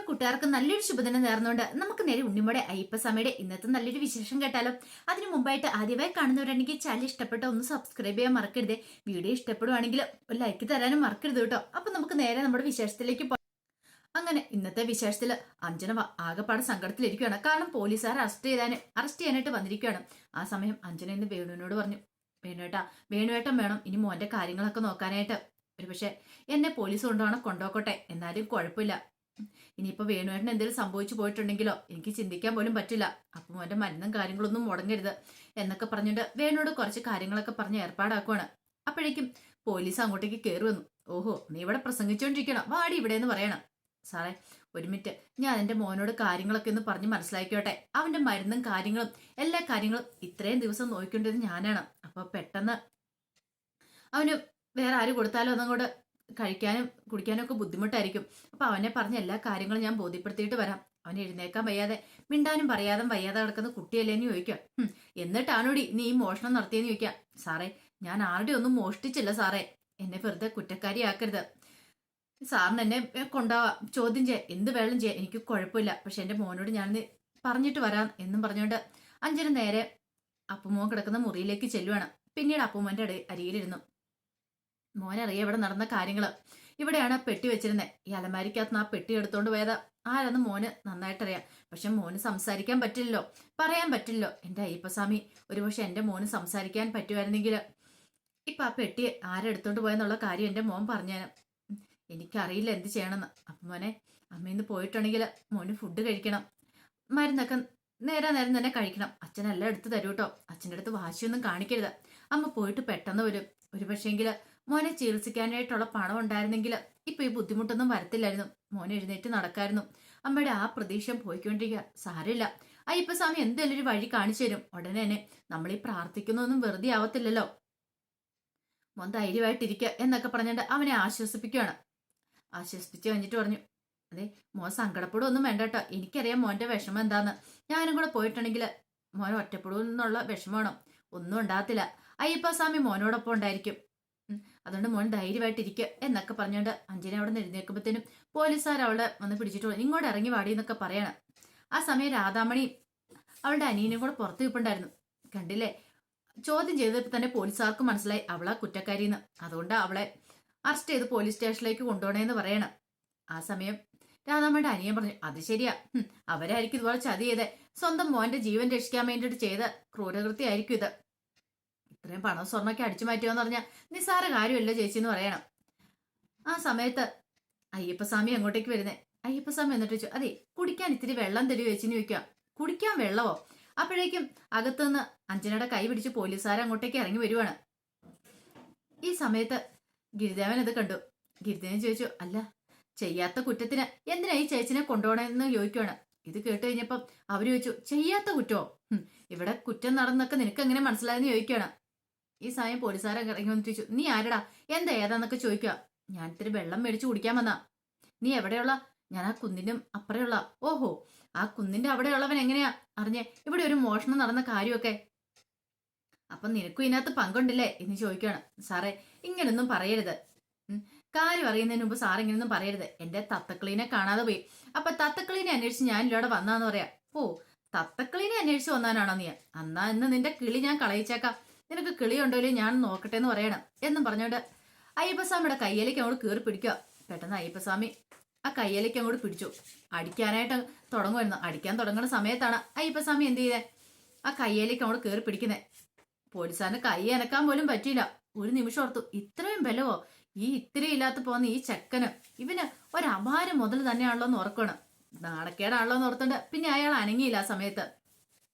കൂട്ടുകാർക്ക് നല്ലൊരു ശുഭദിനം നേർന്നുകൊണ്ട് നമുക്ക് നേരെ ഉണ്ണിമോടെ അയ്യപ്പസ്വാമിയുടെ ഇന്നത്തെ നല്ലൊരു വിശേഷം കേട്ടാലോ. അതിനു മുമ്പായിട്ട് ആദ്യമായി കാണുന്നവരാണെങ്കിൽ ചാനൽ ഇഷ്ടപ്പെട്ട ഒന്ന് സബ്സ്ക്രൈബ് ചെയ്യാൻ മറക്കരുത്. വീഡിയോ ഇഷ്ടപ്പെടുവാണെങ്കിൽ ഒരു ലൈക്ക് തരാനും മറക്കരുത് കേട്ടോ. അപ്പൊ നമുക്ക് നേരെ നമ്മുടെ വിശേഷത്തിലേക്ക് പോകാം. അങ്ങനെ ഇന്നത്തെ വിശേഷത്തിൽ അഞ്ജന ആകെപ്പാടെ സങ്കടത്തിലിരിക്കുകയാണ്. കാരണം പോലീസുകാർ അറസ്റ്റ് ചെയ്യാനായിട്ട് വന്നിരിക്കുകയാണ്. ആ സമയം അഞ്ജന ഇന്ന് വേണുവിനോട് പറഞ്ഞു, വേണുവേട്ടൻ വേണം ഇനി മോന്റെ കാര്യങ്ങളൊക്കെ നോക്കാനായിട്ട്. ഒരുപക്ഷെ എന്നെ പോലീസ് കൊണ്ടുപോകട്ടെ, എന്നാലും കുഴപ്പമില്ല. ഇനിയിപ്പോ വേണുവേട്ടൻ എന്തെങ്കിലും സംഭവിച്ചു പോയിട്ടുണ്ടെങ്കിലോ എനിക്ക് ചിന്തിക്കാൻ പോലും പറ്റില്ല. അപ്പം മോന്റെ മരുന്നും കാര്യങ്ങളൊന്നും മുടങ്ങരുത് എന്നൊക്കെ പറഞ്ഞിട്ട് വേണുവോട് കുറച്ച് കാര്യങ്ങളൊക്കെ പറഞ്ഞ് ഏർപ്പാടാക്കുവാണ്. അപ്പോഴേക്കും പോലീസ് അങ്ങോട്ടേക്ക് കയറി വന്നു. ഓഹോ, നീ ഇവിടെ പ്രസംഗിച്ചുകൊണ്ടിരിക്കണം, വാടി ഇവിടെ എന്ന് പറയണം. സാറേ ഒരു മിനിറ്റ്, ഞാൻ എൻ്റെ മോനോട് കാര്യങ്ങളൊക്കെ ഒന്ന് പറഞ്ഞ് മനസ്സിലാക്കിയോട്ടെ. അവന്റെ മരുന്നും കാര്യങ്ങളും എല്ലാ കാര്യങ്ങളും ഇത്രയും ദിവസം നോക്കിക്കൊണ്ടത് ഞാനാണ്. അപ്പൊ പെട്ടെന്ന് അവന് വേറെ ആര് കൊടുത്താലോ ഒന്നങ്ങോട്ട് കഴിക്കാനും കുടിക്കാനും ഒക്കെ ബുദ്ധിമുട്ടായിരിക്കും. അപ്പൊ അവനെ പറഞ്ഞ എല്ലാ കാര്യങ്ങളും ഞാൻ ബോധ്യപ്പെടുത്തിയിട്ട് വരാം. അവൻ എഴുന്നേക്കാൻ വയ്യാതെ മിണ്ടാനും പറയാതെ വയ്യാതെ കിടക്കുന്ന കുട്ടിയല്ലേന്ന് ചോദിക്കാം. എന്നിട്ടാണോടി നീ ഈ മോഷണം നടത്തിയെന്ന് ചോദിക്കാം. സാറേ ഞാൻ ആരുടെ ഒന്നും മോഷ്ടിച്ചില്ല സാറേ, എന്നെ വെറുതെ കുറ്റക്കാരിയാക്കരുത്. സാറിന് എന്നെ കൊണ്ടുപോവാ, ചോദ്യം ചെയ്യാം, എന്ത് വേണം ചെയ്യാം, എനിക്ക് കുഴപ്പമില്ല. പക്ഷെ എന്റെ മോനോട് ഞാൻ പറഞ്ഞിട്ട് വരാം എന്നും പറഞ്ഞുകൊണ്ട് അഞ്ജന നേരെ അപ്പുമോൻ കിടക്കുന്ന മുറിയിലേക്ക് ചെല്ലുവാണ്. പിന്നീട് അപ്പുമോന്റെ അരികിലിരുന്നു. മോനറിയാം ഇവിടെ നടന്ന കാര്യങ്ങള്. ഇവിടെയാണ് പെട്ടി വെച്ചിരുന്നത്. ഈ അലമാരിക്കകത്ത് ആ പെട്ടി എടുത്തോണ്ട് പോയത് ആരെന്ന് മോന് നന്നായിട്ടറിയാം. പക്ഷെ മോന് സംസാരിക്കാൻ പറ്റില്ലല്ലോ, പറയാൻ പറ്റില്ലല്ലോ. എന്റെ അയ്യപ്പസ്വാമി, ഒരുപക്ഷെ എന്റെ മോന് സംസാരിക്കാൻ പറ്റുമായിരുന്നെങ്കിൽ ഇപ്പൊ ആ പെട്ടി ആരെടുത്തോണ്ട് പോയെന്നുള്ള കാര്യം എന്റെ മോൻ പറഞ്ഞേനെ. എനിക്കറിയില്ല എന്ത് ചെയ്യണമെന്ന്. അപ്പൊ മോനെ, അമ്മയിന്ന് പോയിട്ടുണ്ടെങ്കിൽ മോന് ഫുഡ് കഴിക്കണം, മരുന്നൊക്കെ നേരം തന്നെ കഴിക്കണം. അച്ഛനെല്ലാം എടുത്ത് തരൂ കേട്ടോ. അച്ഛൻ്റെ അടുത്ത് വാശിയൊന്നും കാണിക്കരുത്. അമ്മ പോയിട്ട് പെട്ടെന്ന് വരും. ഒരു പക്ഷേങ്കില് മോനെ ചികിത്സിക്കാനായിട്ടുള്ള പണം ഉണ്ടായിരുന്നെങ്കിൽ ഇപ്പൊ ഈ ബുദ്ധിമുട്ടൊന്നും വരത്തില്ലായിരുന്നു. മോനെ എഴുന്നേറ്റ് നടക്കായിരുന്നു. അമ്മയുടെ ആ പ്രതീക്ഷ പോയിക്കൊണ്ടിരിക്കുക. സാരമില്ല, അയ്യപ്പസ്വാമി എന്തെങ്കിലും ഒരു വഴി കാണിച്ചു തരും. ഉടനെ തന്നെ നമ്മൾ ഈ പ്രാർത്ഥിക്കുന്നൊന്നും വെറുതെ ആവത്തില്ലല്ലോ. മോൻ ധൈര്യമായിട്ടിരിക്കുക എന്നൊക്കെ പറഞ്ഞിട്ട് അവനെ ആശ്വസിപ്പിക്കുകയാണ്. ആശ്വസിപ്പിച്ച് കഴിഞ്ഞിട്ട് പറഞ്ഞു, അതെ മോൻ സങ്കടപ്പെടുവൊന്നും വേണ്ട കേട്ടോ. എനിക്കറിയാം മോന്റെ വിഷമം എന്താന്ന്. ഞാനും കൂടെ പോയിട്ടുണ്ടെങ്കിൽ മോൻ ഒറ്റപ്പെടുമെന്നുള്ള വിഷമമാണോ? ഒന്നും ഉണ്ടാകത്തില്ല. അയ്യപ്പസ്വാമി മോനോടൊപ്പം ഉണ്ടായിരിക്കും. അതുകൊണ്ട് മോൻ ധൈര്യമായിട്ടിരിക്കുക എന്നൊക്കെ പറഞ്ഞുകൊണ്ട് അഞ്ജന അവിടെ നിന്ന് എഴുന്നേൽക്കുമ്പോഴത്തേനും പോലീസുകാർ അവളെ വന്ന് പിടിച്ചിട്ട് ഇങ്ങോട്ട് ഇറങ്ങി വാടി എന്നൊക്കെ പറയണം. ആ സമയം രാധാമണി അവളുടെ അനിയനും കൂടെ പുറത്ത് നിൽപ്പുണ്ടായിരുന്നു. കണ്ടില്ലേ, ചോദ്യം ചെയ്തപ്പോൾ തന്നെ പോലീസുകാർക്ക് മനസ്സിലായി അവളാ കുറ്റക്കാരിന്ന്. അതുകൊണ്ട് അവളെ അറസ്റ്റ് ചെയ്ത് പോലീസ് സ്റ്റേഷനിലേക്ക് കൊണ്ടുപോകണേന്ന് പറയണം. ആ സമയം രാധാമണിയുടെ അനിയൻ പറഞ്ഞു, അത് ശരിയാ, അവരായിരിക്കും ഇതുപോലെ ചതി ചെയ്ത് സ്വന്തം മോന്റെ ജീവൻ രക്ഷിക്കാൻ വേണ്ടിയിട്ട് ചെയ്ത ക്രൂരകൃത്യമായിരിക്കും ഇത്. ഇത്രയും പണം സ്വർണ്ണൊക്കെ അടിച്ചു മാറ്റുകയെന്ന് പറഞ്ഞാൽ നിസ്സാര കാര്യമല്ല ചേച്ചി എന്ന് പറയണം. ആ സമയത്ത് അയ്യപ്പസ്വാമി അങ്ങോട്ടേക്ക് വരുന്നേ. അയ്യപ്പസ്വാമി എന്നിട്ട് ചോദിച്ചു, അതെ കുടിക്കാൻ ഇത്തിരി വെള്ളം തരുമോ ചേച്ചിന്ന് ചോദിക്കാം. കുടിക്കാൻ വെള്ളമോ? അപ്പോഴേക്കും അകത്തുനിന്ന് അഞ്ജനയുടെ കൈ പിടിച്ച് പോലീസുകാർ അങ്ങോട്ടേക്ക് ഇറങ്ങി വരുവാണ്. ഈ സമയത്ത് ഗിരിദേവൻ അത് കണ്ടു. ഗിരിദേവൻ ചോദിച്ചു, അല്ല ചെയ്യാത്ത കുറ്റത്തിന് എന്തിനാ ഈ ചേച്ചിനെ കൊണ്ടുപോകണമെന്ന് ചോദിക്കുവാണ്. ഇത് കേട്ട് കഴിഞ്ഞപ്പം അവര് ചോദിച്ചു, ചെയ്യാത്ത കുറ്റമോ? ഇവിടെ കുറ്റം നടന്നൊക്കെ നിനക്ക് എങ്ങനെ മനസ്സിലായെന്ന് ചോദിക്കുകയാണ്. ഈ സമയം പോലീസുകാരെ ഇറങ്ങി വന്നിട്ട് ചോദിച്ചു, നീ ആരടാ, എന്താ ഏതാന്നൊക്കെ ചോദിക്കുക. ഞാൻ ഇത്തിരി വെള്ളം മേടിച്ചു കുടിക്കാൻ വന്നാ. നീ എവിടെയുള്ള? ഞാൻ ആ കുന്നിനും അപ്പുറയുള്ള. ഓഹോ, ആ കുന്നിന്റെ അവിടെയുള്ളവൻ എങ്ങനെയാ അറിഞ്ഞേ ഇവിടെ ഒരു മോഷണം നടന്ന കാര്യമൊക്കെ? അപ്പൊ നിനക്കും ഇതിനകത്ത് പങ്കുണ്ടില്ലേ എന്ന് ചോദിക്കുകയാണ്. സാറേ ഇങ്ങനൊന്നും പറയരുത്, കാര്യം അറിയുന്നതിന് മുമ്പ് സാർ ഇങ്ങനൊന്നും പറയരുത്. എന്റെ തത്തക്കളീനെ കാണാതെ പോയി. അപ്പൊ തത്തക്കളീനെ അന്വേഷിച്ച് ഞാൻ ഇവിടെ വന്നാന്ന് പറയാ. ഓ, തത്തക്കളീനെ അന്വേഷിച്ച് വന്നാനാണോ നീ? എന്നാ ഇന്ന് നിന്റെ കിളി ഞാൻ കളയിച്ചേക്കാം. നിനക്ക് കിളി ഉണ്ടോല്ലേ ഞാൻ നോക്കട്ടെ എന്ന് പറയണം എന്നും പറഞ്ഞോണ്ട് അയ്യപ്പസ്വാമിയുടെ കയ്യിലേക്ക് അങ്ങോട്ട് കയറി പിടിക്കുക. പെട്ടെന്ന് അയ്യപ്പസ്വാമി ആ കയ്യിലേക്ക് അങ്ങോട്ട് പിടിച്ചു. അടിക്കാനായിട്ട് തുടങ്ങുമായിരുന്നു. അടിക്കാൻ തുടങ്ങുന്ന സമയത്താണ് അയ്യപ്പസ്വാമി എന്ത് ചെയ്തേ, ആ കയ്യിലേക്ക് അങ്ങോട്ട് കയറി പിടിക്കുന്നേ. പോലീസുകാരന് കൈ അനക്കാൻ പോലും പറ്റിയില്ല. ഒരു നിമിഷം ഓർത്തു, ഇത്രയും ബലവോ ഈ ഇത്രയും ഇല്ലാത്ത പോകുന്ന ഈ ചെക്കന്, ഇവന് ഒരപാരം മുതൽ തന്നെയാണല്ലോ എന്ന് ഓർക്കണം. നാണക്കേടാണല്ലോ എന്ന് ഓർത്തുണ്ട് പിന്നെ അയാൾ അനങ്ങിയില്ല ആ സമയത്ത്.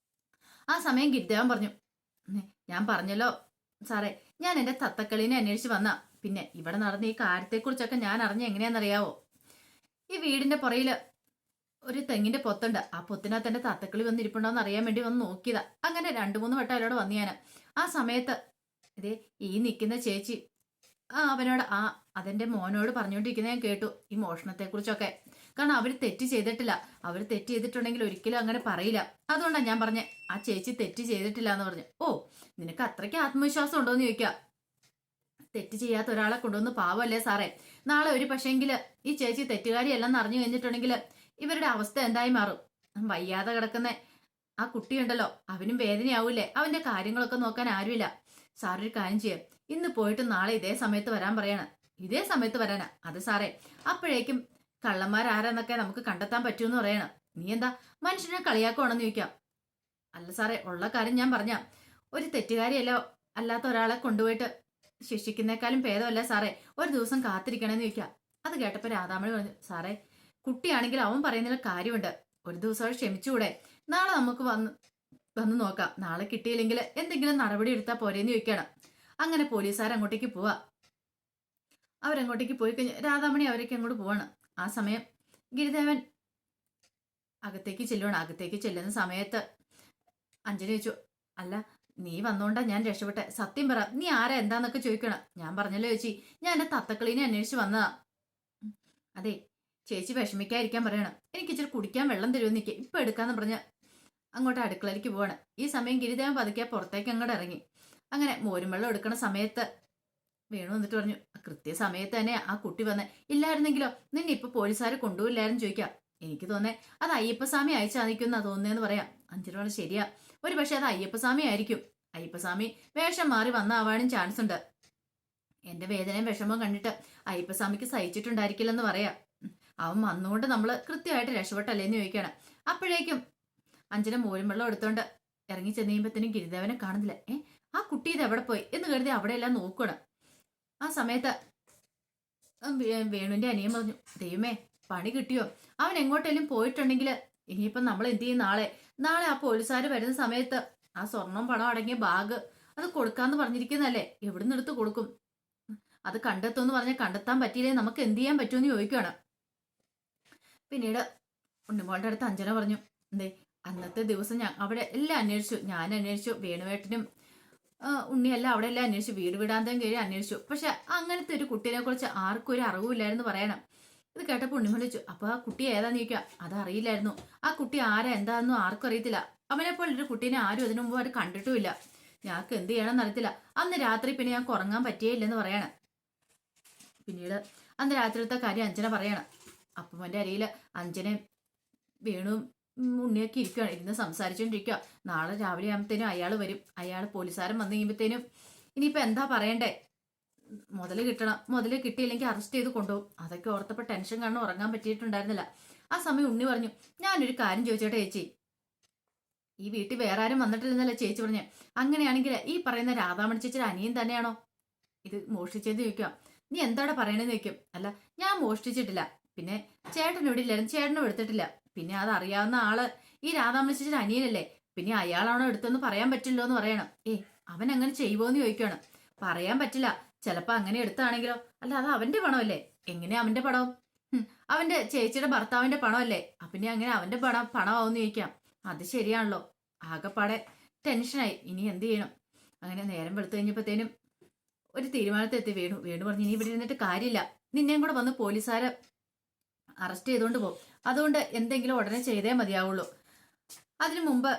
ആ സമയം ഗിരിദേവൻ പറഞ്ഞു, ഞാൻ പറഞ്ഞല്ലോ സാറേ, ഞാൻ എന്റെ തത്തക്കളീനെ അന്വേഷിച്ച് വന്ന. പിന്നെ ഇവിടെ നടന്ന ഈ കാര്യത്തെക്കുറിച്ചൊക്കെ ഞാൻ അറിഞ്ഞ എങ്ങനെയാണെന്നറിയാവോ? ഈ വീടിന്റെ പുറയില് ഒരു തെങ്ങിന്റെ പൊത്തുണ്ട്. ആ പൊത്തിനകത്ത് എന്റെ തത്തക്കളി വന്നിരിപ്പുണ്ടോന്ന് അറിയാൻ വേണ്ടി വന്ന് നോക്കിയതാ. അങ്ങനെ 2-3 വട്ടം അവരോട് വന്നു ഞാൻ. ആ സമയത്ത് ഇതേ ഈ നിൽക്കുന്ന ചേച്ചി അവനോട് അതെന്റെ മോനോട് പറഞ്ഞുകൊണ്ടിരിക്കുന്ന ഞാൻ കേട്ടു ഈ മോഷണത്തെ കുറിച്ചൊക്കെ. കാരണം അവര് തെറ്റ് ചെയ്തിട്ടില്ല. അവര് തെറ്റ് ചെയ്തിട്ടുണ്ടെങ്കിൽ ഒരിക്കലും അങ്ങനെ പറയില്ല. അതുകൊണ്ടാണ് ഞാൻ പറഞ്ഞ ആ ചേച്ചി തെറ്റ് ചെയ്തിട്ടില്ല എന്ന് പറഞ്ഞു. ഓ, നിനക്ക് അത്രയ്ക്ക് ആത്മവിശ്വാസം ഉണ്ടോന്ന് ചോദിക്കുക. തെറ്റ് ചെയ്യാത്ത ഒരാളെ കൊണ്ടുവന്ന് പാവല്ലേ സാറേ. നാളെ ഒരു പക്ഷേങ്കില് ഈ ചേച്ചി തെറ്റുകാരിയല്ലെന്ന് അറിഞ്ഞു കഴിഞ്ഞിട്ടുണ്ടെങ്കിൽ ഇവരുടെ അവസ്ഥ എന്തായി മാറും? വയ്യാതെ കിടക്കുന്ന ആ കുട്ടിയുണ്ടല്ലോ, അവനും വേദനയാവൂലേ? അവന്റെ കാര്യങ്ങളൊക്കെ നോക്കാൻ ആരുമില്ല. സാർ ഒരു കാര്യം ചെയ്യാം, ഇന്ന് പോയിട്ട് നാളെ ഇതേ സമയത്ത് വരാൻ പറയാണ്. ഇതേ സമയത്ത് വരാനാ? അത് സാറേ, അപ്പോഴേക്കും കള്ളന്മാരാരാന്നൊക്കെ നമുക്ക് കണ്ടെത്താൻ പറ്റുമെന്ന് പറയണം. നീ എന്താ മനുഷ്യനെ കളിയാക്കുവാണെന്ന് ചോദിക്കാം. അല്ല സാറേ, ഉള്ള കാര്യം ഞാൻ പറഞ്ഞ, ഒരു തെറ്റുകാരിയല്ല അല്ലാത്ത ഒരാളെ കൊണ്ടുപോയിട്ട് ശിക്ഷിക്കുന്നേക്കാളും ഭേദമല്ല സാറേ ഒരു ദിവസം കാത്തിരിക്കണമെന്ന് ചോദിക്കാം. അത് കേട്ടപ്പോ രാധാമണി പറഞ്ഞു, സാറേ കുട്ടിയാണെങ്കിൽ അവൻ പറയുന്നതിൽ കാര്യമുണ്ട്. ഒരു ദിവസം ക്ഷമിച്ചുകൂടെ? നാളെ നമുക്ക് വന്ന് നോക്കാം. നാളെ കിട്ടിയില്ലെങ്കിൽ എന്തെങ്കിലും നടപടി എടുത്താൽ പോരേന്ന് ചോദിക്കണം. അങ്ങനെ പോലീസുകാർ അങ്ങോട്ടേക്ക് പോവാ. അവരങ്ങോട്ടേക്ക് പോയി കഴിഞ്ഞ് രാധാമണി അവരേക്ക് അങ്ങോട്ട് പോവാണ്. ആ സമയം ഗിരിദേവൻ അകത്തേക്ക് ചെല്ലുവാണ്. അകത്തേക്ക് ചെല്ലുന്ന സമയത്ത് അഞ്ജലി ചോദിച്ചു, അല്ല നീ വന്നോണ്ടാ ഞാൻ രക്ഷപ്പെട്ടെ, സത്യം പറ, നീ ആരാ എന്താന്നൊക്കെ ചോദിക്കണം. ഞാൻ പറഞ്ഞല്ലോ ചേച്ചി, ഞാൻ എന്റെ തത്തക്കളീനെ അന്വേഷിച്ച് വന്നതാ. അതെ ചേച്ചി വിഷമിക്കാതിരിക്കാൻ പറയണം. എനിക്ക് ഇച്ചിരി കുടിക്കാൻ വെള്ളം തരുമെന്ന് നിൽക്കുക, ഇപ്പൊ എടുക്കാന്ന് പറഞ്ഞ് അങ്ങോട്ട് അടുക്കളയിലേക്ക് പോവാണ്. ഈ സമയം ഗിരിദേവൻ പതുക്കെ പുറത്തേക്ക് അങ്ങോട്ട് ഇറങ്ങി. അങ്ങനെ മോരും വെള്ളം എടുക്കണ സമയത്ത് വേണു വന്നിട്ട് പറഞ്ഞു, കൃത്യസമയത്ത് തന്നെ ആ കുട്ടി വന്നേ, ഇല്ലായിരുന്നെങ്കിലോ നിന്നെ ഇപ്പൊ പോലീസുകാർ കൊണ്ടുപോയില്ലായിരുന്നു ചോദിക്കാം. എനിക്ക് തോന്നേ അത് അയ്യപ്പസ്വാമി അയച്ചാന്നിക്കുന്നാ തോന്നുന്നതെന്ന് പറയാം. അഞ്ചിന് വളരെ ശരിയാ, ഒരു പക്ഷെ അത് അയ്യപ്പസ്വാമി ആയിരിക്കും. അയ്യപ്പസ്വാമി വേഷം മാറി വന്നാവാനും ചാൻസ് ഉണ്ട്. എന്റെ വേദനയും വിഷമവും കണ്ടിട്ട് അയ്യപ്പസ്വാമിക്ക് സഹിച്ചിട്ടുണ്ടായിരിക്കില്ലെന്ന് പറയാം. അവൻ വന്നുകൊണ്ട് നമ്മള് കൃത്യമായിട്ട് രക്ഷപ്പെട്ടല്ലേന്ന് ചോദിക്കാണ്. അപ്പോഴേക്കും അഞ്ജന മോരും വെള്ളം എടുത്തോണ്ട് ഇറങ്ങി ചെന്നീമ്പത്തിനും ഗിരിദേവനെ കാണുന്നില്ല. ആ കുട്ടി ഇത് എവിടെ പോയി എന്ന് കരുതി അവിടെയെല്ലാം നോക്കണം. ആ സമയത്ത് വേണുവിന്റെ അനിയൻ പറഞ്ഞു, ദൈവമേ പണി കിട്ടിയോ? അവൻ എങ്ങോട്ടെങ്കിലും പോയിട്ടുണ്ടെങ്കിൽ ഇനിയിപ്പം നമ്മൾ എന്ത് ചെയ്യും? നാളെ ആ പോലീസുകാർ വരുന്ന സമയത്ത് ആ സ്വർണം പണം അടങ്ങിയ ബാഗ് അത് കൊടുക്കാന്ന് പറഞ്ഞിരിക്കുന്നല്ലേ, എവിടുന്ന് എടുത്ത് കൊടുക്കും? അത് കണ്ടെത്തുമെന്ന് പറഞ്ഞാൽ കണ്ടെത്താൻ പറ്റിയില്ലേ നമുക്ക് എന്ത് ചെയ്യാൻ പറ്റുമെന്ന് ചോദിക്കുകയാണ്. പിന്നീട് ഉണ്ണിമോളുടെ അടുത്ത് അഞ്ജന പറഞ്ഞു, എന്തേ അന്നത്തെ ദിവസം ഞാൻ അവിടെ എല്ലാം അന്വേഷിച്ചു, ഞാൻ അന്വേഷിച്ചു, വേണുവേട്ടനും ഉണ്ണിയെല്ലാം അവിടെ എല്ലാം അന്വേഷിച്ചു, വീട് വിടാന്തം കയറി അന്വേഷിച്ചു. പക്ഷെ അങ്ങനത്തെ ഒരു കുട്ടീനെ കുറിച്ച് ആർക്കും ഒരു അറിവില്ലായിരുന്നു പറയണം. ഇത് കേട്ടപ്പോൾ ഉണ്ണിമോൾ ചോദിച്ചു, അപ്പൊ ആ കുട്ടി ഏതാന്ന് ചോദിക്കുക. അതറിയില്ലായിരുന്നു. ആ കുട്ടി ആരാ എന്താണെന്നും ആർക്കും അറിയത്തില്ല. അവനെ പോലെ ഒരു കുട്ടീനെ ആരും അതിനു മുമ്പ് അവർ കണ്ടിട്ടുമില്ല. ഞങ്ങൾക്ക് എന്ത് ചെയ്യണമെന്ന് അറിയത്തില്ല. അന്ന് രാത്രി പിന്നെ ഞാൻ ഉറങ്ങാൻ പറ്റിയില്ലെന്ന് പറയണം. പിന്നീട് അന്ന് രാത്രിയിലത്തെ കാര്യം അഞ്ജന പറയണം. അപ്പുമ്മന്റെ അരിയിൽ അഞ്ജനയും വേണുവും ഉണ്ണിയൊക്കെ ഇരിക്കുകയാണ്, ഇരുന്ന് സംസാരിച്ചുകൊണ്ടിരിക്കുക. നാളെ രാവിലെ ആകുമ്പത്തേനും അയാൾ വരും. അയാൾ പോലീസുകാരൻ വന്നു കഴിയുമ്പത്തേനും ഇനിയിപ്പോൾ എന്താ പറയണ്ടേ? മുതൽ കിട്ടണം, മുതൽ കിട്ടിയില്ലെങ്കിൽ അറസ്റ്റ് ചെയ്ത് കൊണ്ടുപോകും. അതൊക്കെ ഓർത്തപ്പോൾ ടെൻഷൻ കാരണം ഉറങ്ങാൻ പറ്റിയിട്ടുണ്ടായിരുന്നില്ല. ആ സമയം ഉണ്ണി പറഞ്ഞു, ഞാനൊരു കാര്യം ചോദിച്ചോട്ടെ ചേച്ചി, ഈ വീട്ടിൽ വേറെ ആരും വന്നിട്ടില്ലെന്നല്ലേ ചേച്ചി പറഞ്ഞേ? അങ്ങനെയാണെങ്കിൽ ഈ പറയുന്ന രാധാമണി ചേച്ചിയുടെ അനിയൻ തന്നെയാണോ ഇത് മോഷ്ടിച്ചതെന്ന് ചോദിക്കാം. നീ എന്താടെ പറയണെന്ന് ചോദിക്കും. അല്ല ഞാൻ മോഷ്ടിച്ചിട്ടില്ല, പിന്നെ ചേട്ടനോട് ഇല്ലായിരുന്നു, ചേട്ടനും എടുത്തിട്ടില്ല. പിന്നെ അതറിയാവുന്ന ആള് ഈ രാധാമണി ചേച്ചിയുടെ അനിയനല്ലേ, പിന്നെ അയാളാണോ എടുത്തെന്ന് പറയാൻ പറ്റില്ലോ എന്ന് പറയണം. അവൻ അങ്ങനെ ചെയ്യുമോന്ന് ചോദിക്കുകയാണ്. പറയാൻ പറ്റില്ല, ചിലപ്പോ അങ്ങനെ എടുത്താണെങ്കിലോ? അല്ല അത് അവന്റെ പണമല്ലേ, എങ്ങനെയാ അവന്റെ പണവും? അവന്റെ ചേച്ചിയുടെ ഭർത്താവിന്റെ പണമല്ലേ, പിന്നെ അങ്ങനെ അവന്റെ പണമാവെന്ന് ചോദിക്കാം. അത് ശരിയാണല്ലോ. ആകെപ്പാടെ ടെൻഷനായി, ഇനി എന്ത് ചെയ്യണം? അങ്ങനെ നേരം വെളുത്തു കഴിഞ്ഞപ്പോഴത്തേനും ഒരു തീരുമാനത്തെത്തി വേണു പറഞ്ഞു, ഇനി ഇവിടെ ഇരുന്നിട്ട് കാര്യമില്ല, നിന്നെയും കൂടെ വന്ന് പോലീസുകാര് അറസ്റ്റ് ചെയ്തുകൊണ്ട് പോകും. അതുകൊണ്ട് എന്തെങ്കിലും ഉടനെ ചെയ്തേ മതിയാവുള്ളൂ. അതിനു മുമ്പ്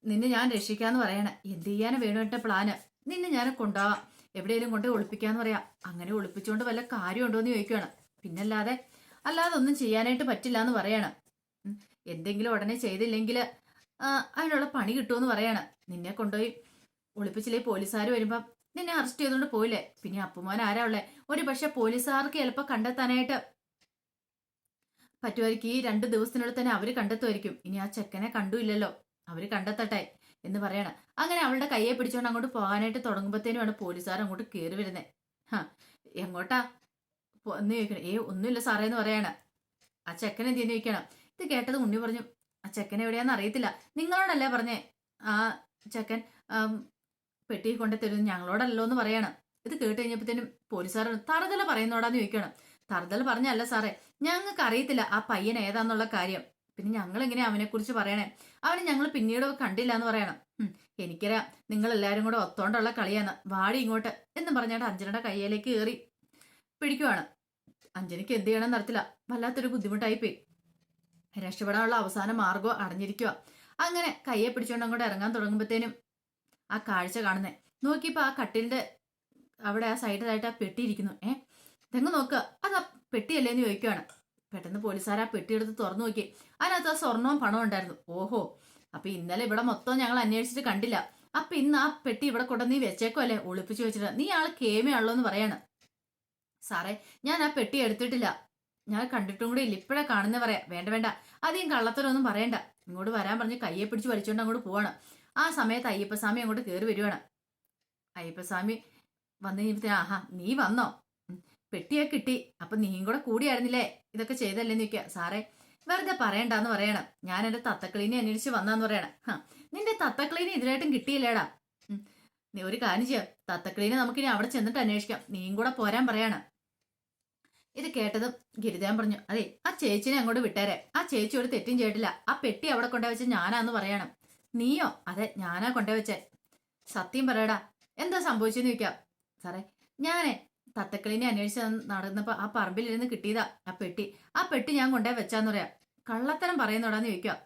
നിന്നെ ഞാൻ രക്ഷിക്കാന്ന് പറയണേ. എന്ത് ചെയ്യാനും വേണുവിന്റെ പ്ലാന്? നിന്നെ ഞാൻ കൊണ്ടുപോവാം, എവിടെയെങ്കിലും കൊണ്ട് ഒളിപ്പിക്കാന്ന് പറയാം. അങ്ങനെ ഒളിപ്പിച്ചുകൊണ്ട് വല്ല കാര്യമുണ്ടോ എന്ന് ചോദിക്കുകയാണ്. പിന്നല്ലാതെ ഒന്നും ചെയ്യാനായിട്ട് പറ്റില്ല എന്ന് പറയാണ്. എന്തെങ്കിലും ഉടനെ ചെയ്തില്ലെങ്കിൽ അതിനുള്ള പണി കിട്ടുമെന്ന് പറയാണ്. നിന്നെ കൊണ്ടുപോയി ഒളിപ്പിച്ചില്ലേ പോലീസുകാർ വരുമ്പം നിന്നെ അറസ്റ്റ് ചെയ്തുകൊണ്ട് പോയില്ലേ? പിന്നെ അപ്പുമോൻ ആരാ ഉള്ളേ? ഒരു പക്ഷെ പോലീസുകാർക്ക് ചിലപ്പോൾ കണ്ടെത്താനായിട്ട് പറ്റുമായിരിക്കും. ഈ 2 ദിവസത്തിനുള്ളിൽ തന്നെ അവര് കണ്ടെത്തുമായിരിക്കും. ഇനി ആ ചെക്കനെ കണ്ടുമില്ലല്ലോ, അവര് കണ്ടെത്തട്ടെ എന്ന് പറയണം. അങ്ങനെ അവളുടെ കയ്യെ പിടിച്ചുകൊണ്ട് അങ്ങോട്ട് പോകാനായിട്ട് തുടങ്ങുമ്പോഴത്തേനുമാണ് പോലീസുകാർ അങ്ങോട്ട് കയറി വരുന്നത്. എങ്ങോട്ടാ എന്ന് ചോദിക്കണം. ഒന്നുമില്ല സാറേ എന്ന് പറയാണ്. ആ ചെക്കൻ എന്തെന്ന് ചോദിക്കണം. ഇത് കേട്ടത് ഉണ്ണി പറഞ്ഞു, ആ ചെക്കൻ എവിടെയാന്ന് അറിയത്തില്ല, നിങ്ങളോടല്ലേ പറഞ്ഞേ ആ ചെക്കൻ പെട്ടി കൊണ്ടു തരുന്നത്, ഞങ്ങളോടല്ലോ എന്ന് പറയണം. ഇത് കേട്ട് കഴിഞ്ഞപ്പോഴത്തേനും പോലീസുകാർ തറുതല പറയുന്നോടാന്ന് ചോദിക്കണം. തറുതല പറഞ്ഞല്ല സാറേ, ഞങ്ങൾക്ക് അറിയത്തില്ല ആ പയ്യൻ ഏതാന്നുള്ള കാര്യം, പിന്നെ ഞങ്ങൾ എങ്ങനെയാ അവനെ കുറിച്ച് പറയണേ? അവനെ ഞങ്ങൾ പിന്നീട് കണ്ടില്ല എന്ന് പറയണം. എനിക്കറിയാം നിങ്ങൾ എല്ലാവരും കൂടെ ഒത്തോണ്ടുള്ള കളിയാണ്, വാടി ഇങ്ങോട്ട് എന്ന് പറഞ്ഞാൽ അഞ്ജനയുടെ കയ്യിലേക്ക് കയറി പിടിക്കുവാണ്. അഞ്ജനയ്ക്ക് എന്ത് ചെയ്യണമെന്ന് അറിയത്തില്ല, വല്ലാത്തൊരു ബുദ്ധിമുട്ടായിപ്പോയി. രക്ഷപ്പെടാനുള്ള അവസാന മാർഗം അടഞ്ഞിരിക്കുക. അങ്ങനെ കയ്യെ പിടിച്ചുകൊണ്ട് അങ്ങോട്ട് ഇറങ്ങാൻ തുടങ്ങുമ്പോഴത്തേനും ആ കാഴ്ച കാണുന്നേ നോക്കിയപ്പോ ആ കട്ടിലിന്റെ അവിടെ ആ സൈഡിലായിട്ട് ആ പെട്ടിയിരിക്കുന്നു. ഇതെങ്ങ് നോക്കുക, അത് ആ പെട്ടിയല്ലേന്ന് ചോദിക്കുകയാണ്. പെട്ടെന്ന് പോലീസുകാർ ആ പെട്ടി എടുത്ത് തുറന്നു നോക്കി. അതിനകത്ത് ആ സ്വർണവും പണവും ഉണ്ടായിരുന്നു. ഓഹോ, അപ്പൊ ഇന്നലെ ഇവിടെ മൊത്തം ഞങ്ങൾ അന്വേഷിച്ചിട്ട് കണ്ടില്ല. അപ്പൊ ഇന്ന് ആ പെട്ടി ഇവിടെ കൊണ്ട് നീ വെച്ചേക്കോ അല്ലേ, ഒളിപ്പിച്ചു വെച്ചിട്ട്? നീ ആള് കേമയാണല്ലോ എന്ന് പറയാണ്. സാറേ, ഞാൻ ആ പെട്ടി എടുത്തിട്ടില്ല, ഞാൻ കണ്ടിട്ടും കൂടെ ഇല്ല, ഇപ്പഴാ കാണുന്ന പറയാ. വേണ്ട വേണ്ട, അധികം കള്ളത്തരൊന്നും പറയണ്ട. ഇങ്ങോട്ട് വരാൻ പറഞ്ഞ് കയ്യെ പിടിച്ച് വലിച്ചോണ്ട് അങ്ങോട്ട് പോവാണ്. ആ സമയത്ത് അയ്യപ്പസ്വാമി അങ്ങോട്ട് കയറി വരുവാണ്. അയ്യപ്പസ്വാമി വന്നു കഴിഞ്ഞപ്പോ, ആഹാ നീ വന്നോ, പെട്ടിയൊക്കെ കിട്ടി, അപ്പൊ നീയും കൂടെ കൂടിയായിരുന്നില്ലേ ഇതൊക്കെ ചെയ്തല്ലേന്ന് ചോദിക്കുക. സാറേ, വെറുതെ പറയണ്ടെന്ന് പറയണം, ഞാൻ എന്റെ തത്തക്കളീനെ അന്വേഷിച്ച് വന്നാന്ന് പറയണം. നിന്റെ തത്തക്കളീനെ ഇതിലായിട്ടും കിട്ടിയില്ലേടാ. നീ ഒരു കാര്യം ചെയ്യാം, തത്തക്കളീനെ നമുക്കിനി അവിടെ ചെന്നിട്ട് അന്വേഷിക്കാം, നീയും കൂടെ പോരാൻ പറയാണ്. ഇത് കേട്ടതും ഗിരിജാൻ പറഞ്ഞു, അതെ ആ ചേച്ചിനെ അങ്ങോട്ട് വിട്ടേരെ, ആ ചേച്ചി ഒരു തെറ്റും ചെയ്തിട്ടില്ല, ആ പെട്ടി അവിടെ കൊണ്ടുവച്ച ഞാനാന്ന് പറയണം. നീയോ? അതെ ഞാനാ കൊണ്ടുവച്ചേ. സത്യം പറയടാ, എന്താ സംഭവിച്ചെന്ന് ചോദിക്കാം. സാറേ, ഞാനേ തത്തക്കളിനെ അന്വേഷിച്ച് നടന്നപ്പോ ആ പറമ്പിലിരുന്ന് കിട്ടിയതാ ആ പെട്ടി ഞാൻ കൊണ്ടുപോയി വെച്ചാന്ന് പറയാം. കള്ളത്തരം പറയുന്നോടാന്ന് ചോദിക്കാം.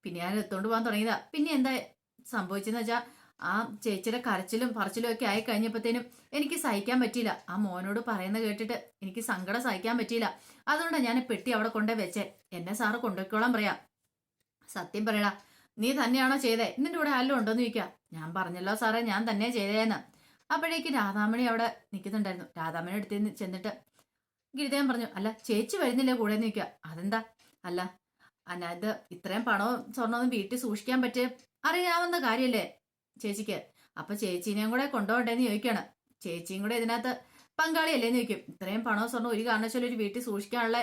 പിന്നെ ഞാൻ എടുത്തോണ്ട് പോകാൻ തുടങ്ങിയതാ. പിന്നെ എന്താ സംഭവിച്ചെന്ന് വെച്ചാ, ആ ചേച്ചിയുടെ കരച്ചിലും പറച്ചിലും ഒക്കെ ആയി കഴിഞ്ഞപ്പോഴത്തേനും എനിക്ക് സഹിക്കാൻ പറ്റിയില്ല. ആ മോനോട് പറയുന്ന കേട്ടിട്ട് എനിക്ക് സങ്കടം സഹിക്കാൻ പറ്റിയില്ല. അതുകൊണ്ടാണ് ഞാൻ പെട്ടി അവിടെ കൊണ്ടുപോയി വെച്ചേ. എന്നെ സാറ് കൊണ്ടുപോയിക്കോളാൻ പറയാ. സത്യം പറയടാ, നീ തന്നെയാണോ ചെയ്തേ? നിന്റെ കൂടെ ആരെങ്കിലും ഉണ്ടോന്ന് ചോദിക്കാം. ഞാൻ പറഞ്ഞല്ലോ സാറേ, ഞാൻ തന്നെ ചെയ്തേന്ന്. അപ്പോഴേക്ക് രാധാമണി അവിടെ നിൽക്കുന്നുണ്ടായിരുന്നു. രാധാമണി അടുത്ത് ചെന്നിട്ട് ഗിരിദേവൻ പറഞ്ഞു, അല്ല ചേച്ചി വരുന്നില്ലേ കൂടെ എന്ന് ചോദിക്കുക. അതെന്താ? അല്ല അല്ലാതെ ഇത്രയും പണവും സ്വർണ്ണവും വീട്ടിൽ സൂക്ഷിക്കാൻ പറ്റിയ അറിയാവുന്ന കാര്യല്ലേ ചേച്ചിക്ക്. അപ്പൊ ചേച്ചീനെയും കൂടെ കൊണ്ടുപോകണ്ടേന്ന് ചോദിക്കാണ്. ചേച്ചിയും കൂടെ ഇതിനകത്ത് പങ്കാളിയല്ലേന്ന് ചോദിക്കും. ഇത്രയും പണവും സ്വർണ്ണം ഒരു കാരണവശാലും ഒരു വീട്ടിൽ സൂക്ഷിക്കാനുള്ള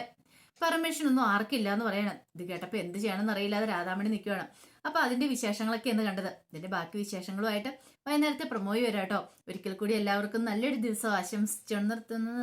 പെർമിഷൻ ഒന്നും ആർക്കില്ല എന്ന് പറയണം. ഇത് കേട്ടപ്പോ എന്ത് ചെയ്യണമെന്ന് അറിയില്ലാതെ രാധാമണി നിൽക്കുകയാണ്. അപ്പൊ അതിന്റെ വിശേഷങ്ങളൊക്കെ എന്ന് കണ്ടത്. ഇതിന്റെ ബാക്കി വിശേഷങ്ങളുമായിട്ട് വൈകുന്നേരത്തെ പ്രമോയി വരാട്ടോ. ഒരിക്കൽ കൂടി എല്ലാവർക്കും നല്ലൊരു ദിവസം ആശംസിച്ചു നിർത്തുന്നത്.